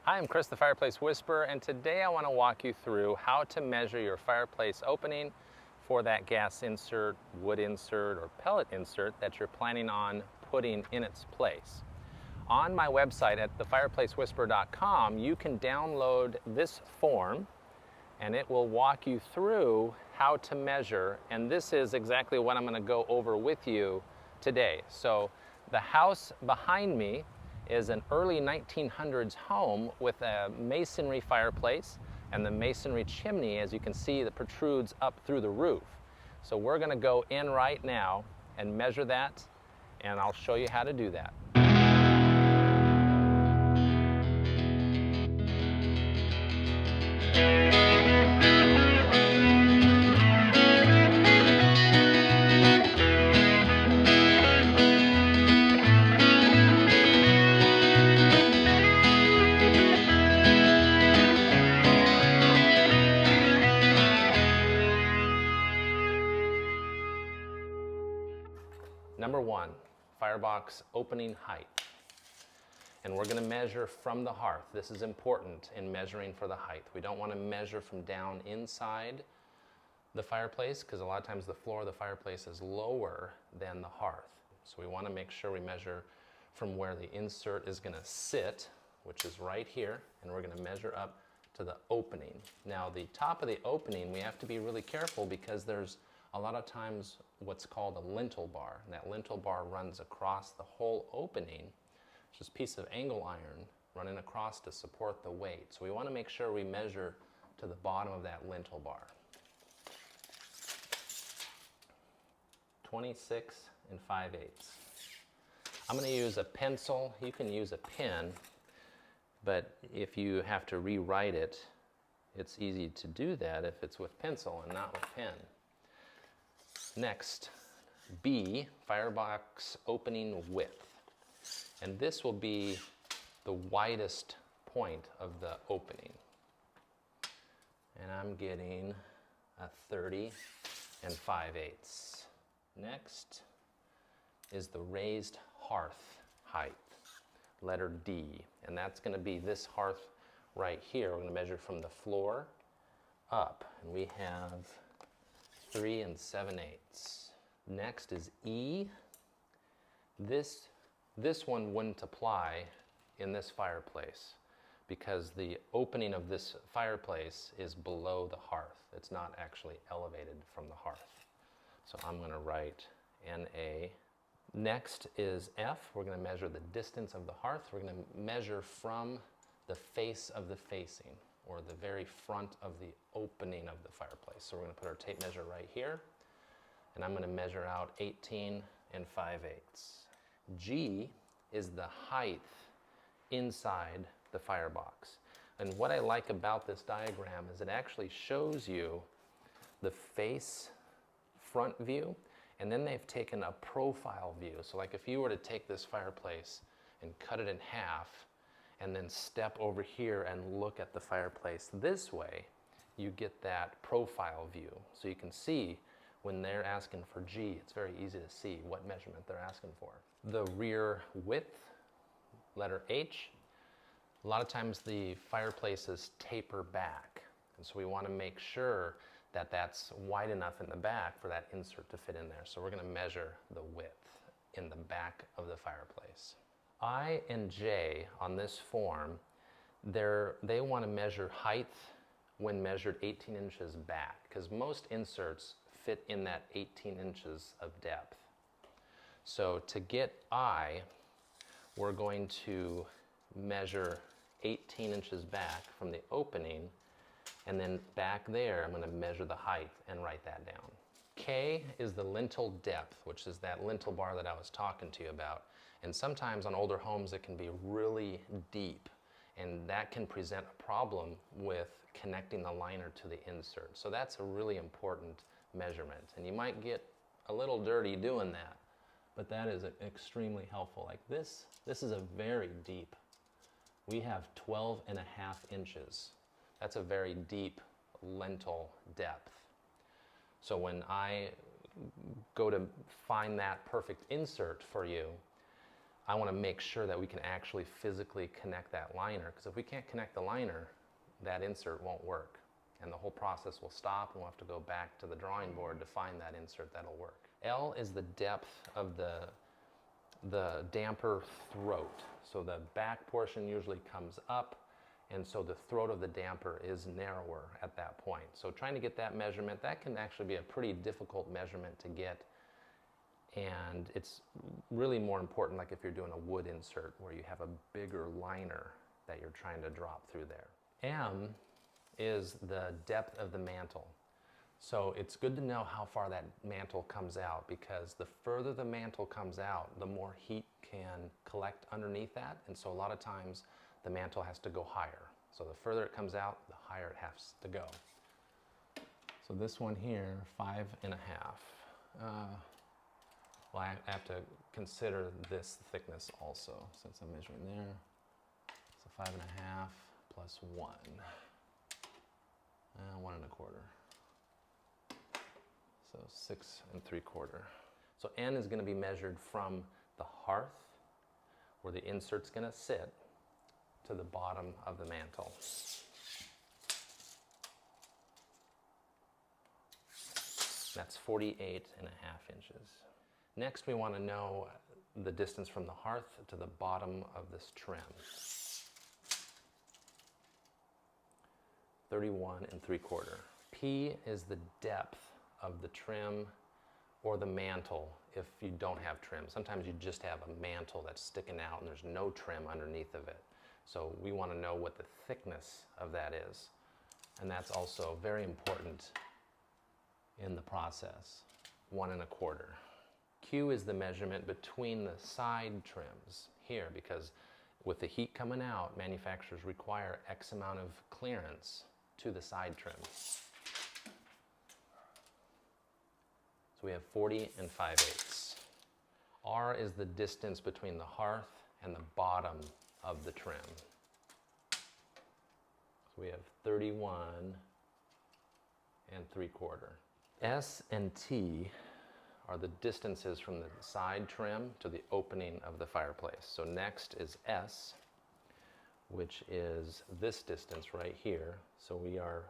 Hi, I'm Chris the Fireplace Whisperer, and today I want to walk you through how to measure your fireplace opening for that gas insert, wood insert, or pellet insert that you're planning on putting in its place. On my website at thefireplacewhisperer.com, you can download this form and it will walk you through how to measure, and this is exactly what I'm going to go over with you today. So the house behind me is an early 1900s home with a masonry fireplace, and the masonry chimney, as you can see, that protrudes up through the roof. So we're going to go in right now and measure that, and I'll show you how to do that. Number one, firebox opening height. And we're going to measure from the hearth. This is important in measuring for the height. We don't want to measure from down inside the fireplace because a lot of times the floor of the fireplace is lower than the hearth. So we want to make sure we measure from where the insert is going to sit, which is right here, and we're going to measure up to the opening. Now the top of the opening, we have to be really careful because there's a lot of times what's called a lintel bar. And that lintel bar runs across the whole opening. It's just a piece of angle iron running across to support the weight. So we want to make sure we measure to the bottom of that lintel bar. 26 5/8. I'm going to use a pencil. You can use a pen, but if you have to rewrite it, it's easy to do that if it's with pencil and not with pen. Next, B, firebox opening width. And this will be the widest point of the opening. And I'm getting a 30 5/8. Next is the raised hearth height, letter D. And that's going to be this hearth right here. We're going to measure from the floor up. And we have 3 7/8. Next is E. This one wouldn't apply in this fireplace because the opening of this fireplace is below the hearth. It's not actually elevated from the hearth. So I'm going to write NA. Next is F. We're going to measure the distance of the hearth. We're going to measure from the face of the facing, or the very front of the opening of the fireplace. So we're going to put our tape measure right here, and I'm going to measure out 18 5/8. G is the height inside the firebox. And what I like about this diagram is it actually shows you the face front view, and then they've taken a profile view. So like if you were to take this fireplace and cut it in half, and then step over here and look at the fireplace this way, you get that profile view. So you can see when they're asking for G, it's very easy to see what measurement they're asking for. The rear width, letter H. A lot of times the fireplaces taper back, and so we want to make sure that that's wide enough in the back for that insert to fit in there. So we're going to measure the width in the back of the fireplace. I and J on this form, they want to measure height when measured 18 inches back, because most inserts fit in that 18 inches of depth. So to get I, we're going to measure 18 inches back from the opening, and then back there I'm going to measure the height and write that down. K is the lintel depth, which is that lintel bar that I was talking to you about. And sometimes on older homes it can be really deep, and that can present a problem with connecting the liner to the insert. So that's a really important measurement, and you might get a little dirty doing that, but that is extremely helpful. Like this is a very deep. We have 12 1/2 inches. That's a very deep lintel depth. So when I go to find that perfect insert for you, I want to make sure that we can actually physically connect that liner, because if we can't connect the liner, that insert won't work. And the whole process will stop, and we'll have to go back to the drawing board to find that insert that'll work. L is the depth of the damper throat. So the back portion usually comes up, and so the throat of the damper is narrower at that point. So trying to get that measurement, that can actually be a pretty difficult measurement to get. And it's really more important like if you're doing a wood insert where you have a bigger liner that you're trying to drop through there. M is the depth of the mantle. So it's good to know how far that mantle comes out, because the further the mantle comes out, the more heat can collect underneath that. And so a lot of times the mantle has to go higher. So the further it comes out, the higher it has to go. So this one here, 5.5. Well, I have to consider this thickness also, since I'm measuring there. So 5.5 plus 1. 1 1/4. So 6 3/4. So N is going to be measured from the hearth, where the insert's going to sit, to the bottom of the mantle. That's 48.5 inches. Next, we want to know the distance from the hearth to the bottom of this trim. 31 3/4. P is the depth of the trim or the mantle if you don't have trim. Sometimes you just have a mantle that's sticking out and there's no trim underneath of it. So we want to know what the thickness of that is. And that's also very important in the process. 1 1/4. Q is the measurement between the side trims here, because with the heat coming out, manufacturers require X amount of clearance to the side trims. So we have 40 5/8. R is the distance between the hearth and the bottom of the trim. So we have 31 3/4. S and T are the distances from the side trim to the opening of the fireplace. So next is S, which is this distance right here. So we are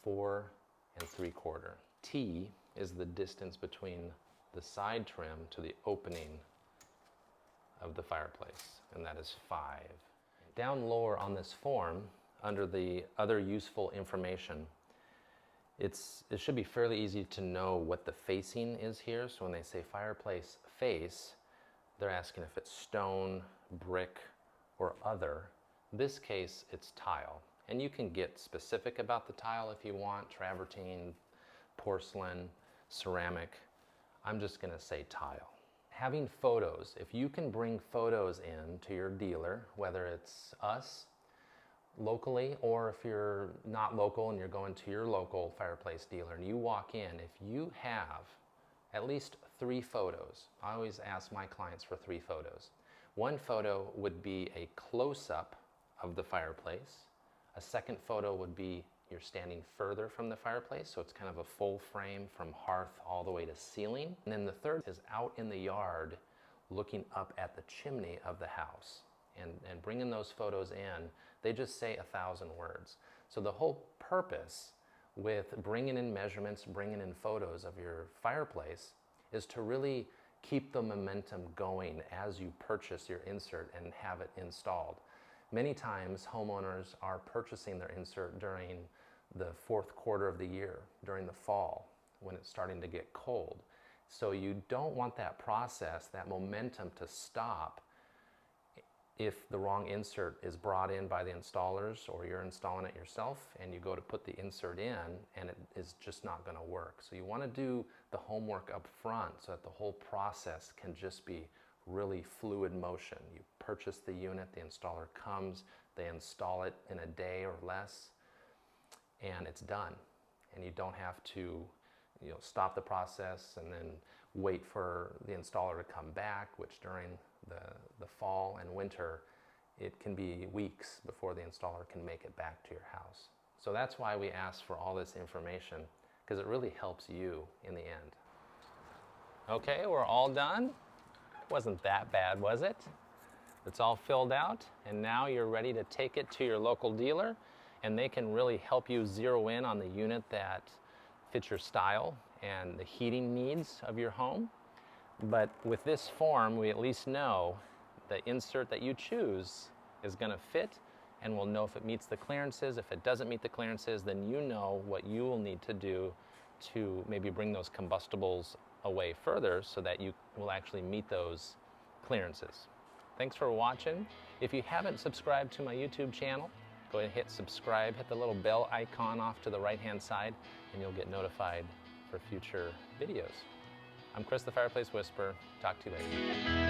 4 3/4. T is the distance between the side trim to the opening of the fireplace, and that is 5. Down lower on this form, under the other useful information, it should be fairly easy to know what the facing is here. So when they say fireplace face, they're asking if it's stone, brick, or other. In this case, it's tile. And you can get specific about the tile if you want: travertine, porcelain, ceramic. I'm just going to say tile. Having photos, if you can bring photos in to your dealer, whether it's us locally, or if you're not local and you're going to your local fireplace dealer and you walk in, if you have at least 3 photos, I always ask my clients for 3 photos. One photo would be a close-up of the fireplace. A second photo would be you're standing further from the fireplace, so it's kind of a full frame from hearth all the way to ceiling. And then the third is out in the yard looking up at the chimney of the house. And bringing those photos in, they just say 1,000 words. So the whole purpose with bringing in measurements, bringing in photos of your fireplace, is to really keep the momentum going as you purchase your insert and have it installed. Many times homeowners are purchasing their insert during the 4th quarter of the year, during the fall, when it's starting to get cold. So you don't want that process, that momentum, to stop if the wrong insert is brought in by the installers, or you're installing it yourself and you go to put the insert in and it is just not going to work. So you want to do the homework up front so that the whole process can just be really fluid motion. You purchase the unit, the installer comes, they install it in a day or less, and it's done. And you don't have to stop the process and then wait for the installer to come back, which during the fall and winter, it can be weeks before the installer can make it back to your house. So that's why we ask for all this information, because it really helps you in the end. Okay, we're all done. Wasn't that bad, was it? It's all filled out, and now you're ready to take it to your local dealer, and they can really help you zero in on the unit that fits your style and the heating needs of your home. But with this form, we at least know the insert that you choose is going to fit, and we'll know if it meets the clearances. If it doesn't meet the clearances, then you know what you will need to do to maybe bring those combustibles away further so that you will actually meet those clearances. Thanks for watching. If you haven't subscribed to my YouTube channel, go ahead and hit subscribe, hit the little bell icon off to the right-hand side, and you'll get notified for future videos. I'm Chris the Fireplace Whisperer. Talk to you later.